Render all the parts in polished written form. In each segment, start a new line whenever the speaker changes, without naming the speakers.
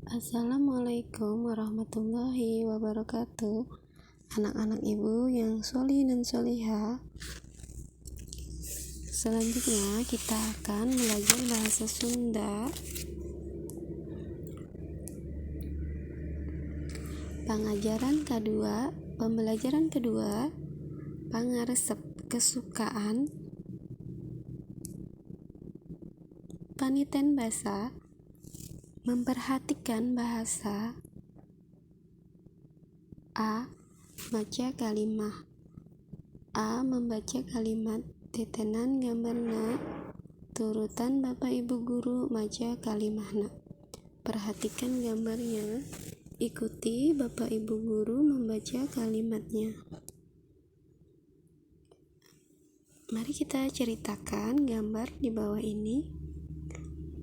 Assalamualaikum warahmatullahi wabarakatuh. Anak-anak ibu yang sholih dan sholihah, selanjutnya kita akan belajar bahasa Sunda. Pembelajaran kedua, pangaresep kesukaan, paniten basa, memperhatikan bahasa. A. Maca kalimah. A. Membaca kalimat. Tetenan gambarna turutan Bapak Ibu guru maca kalimahna. Perhatikan gambarnya, ikuti Bapak Ibu guru membaca kalimatnya. Mari kita ceritakan gambar di bawah ini.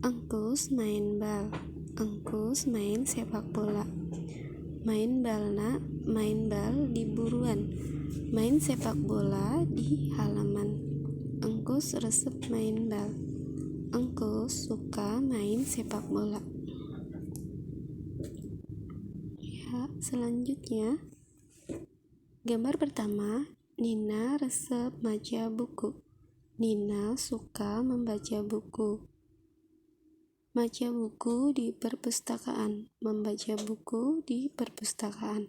Engkus main bal, engkus main sepak bola. Main bal di buruan, main sepak bola di halaman. Engkus resep main bal, engkus suka main sepak bola. Ya, selanjutnya gambar pertama, Nina resep maca buku. Nina suka membaca buku. Maca buku di perpustakaan, membaca buku di perpustakaan.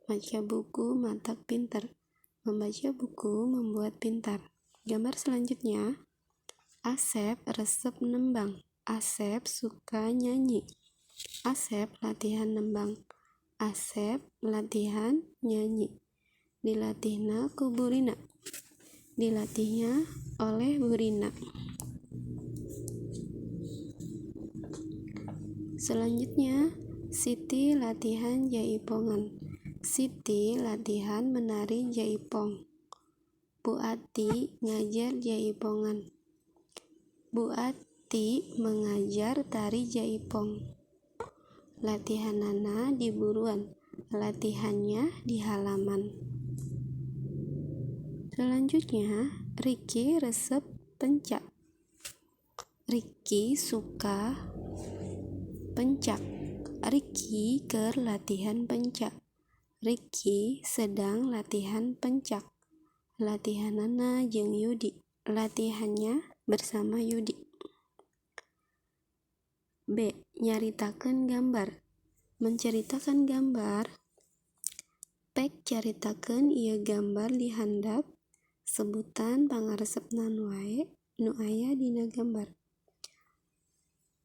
Maca buku matak pintar, membaca buku membuat pintar. Gambar selanjutnya, Asep resep nembang. Asep suka nyanyi. Asep latihan nembang. Asep latihan nyanyi. Dilatihna ku Burina. Dilatihnya oleh Burina. Selanjutnya, Siti latihan jaipongan. Siti latihan menari jaipong. Bu Ati ngajar jaipongan. Bu Ati mengajar tari jaipong. Latihanana di buruan, latihannya di halaman. Selanjutnya, Riki resep pencak. Riki suka pencak. Riki keur latihan pencak. Riki sedang latihan pencak. Latihanana jeung Yudi. Latihannya bersama Yudi. B. Nyaritakeun gambar. Menceritakan gambar. Pek caritakeun ieu gambar di handap. Sebutan pangaresepna nu aya dina gambar.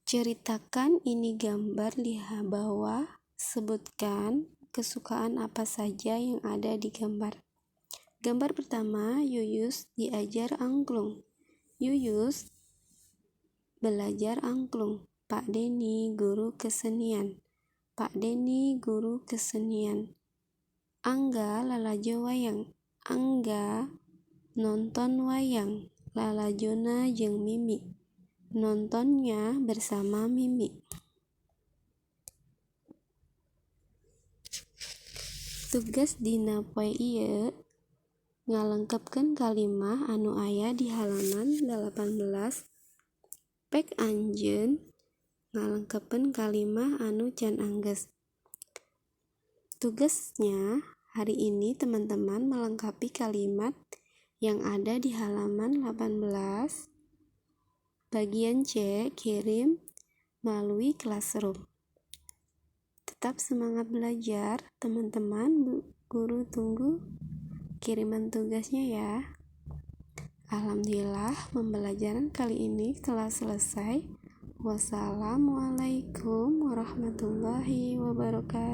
Ceritakan ini gambar di bawah. Sebutkan kesukaan apa saja yang ada di gambar. Gambar pertama, Yuyus diajar angklung. Yuyus belajar angklung. Pak Deni guru kesenian. Pak Deni guru kesenian. Angga lalajo wayang. Angga nonton wayang. Lalajona jeung Mimi. Nontonnya bersama Mimi. Tugas dina poe ieu ngalengkepkeun kalimah anu aya di halaman 18. Pek anjeun ngalengkepkeun kalimah anu can anggeus. Tugasnya hari ini teman-teman melengkapi kalimat yang ada di halaman 18. Bagian C, kirim melalui Classroom. Tetap semangat belajar, teman-teman. Guru tunggu kiriman tugasnya ya. Alhamdulillah, pembelajaran kali ini telah selesai. Wassalamualaikum warahmatullahi wabarakatuh.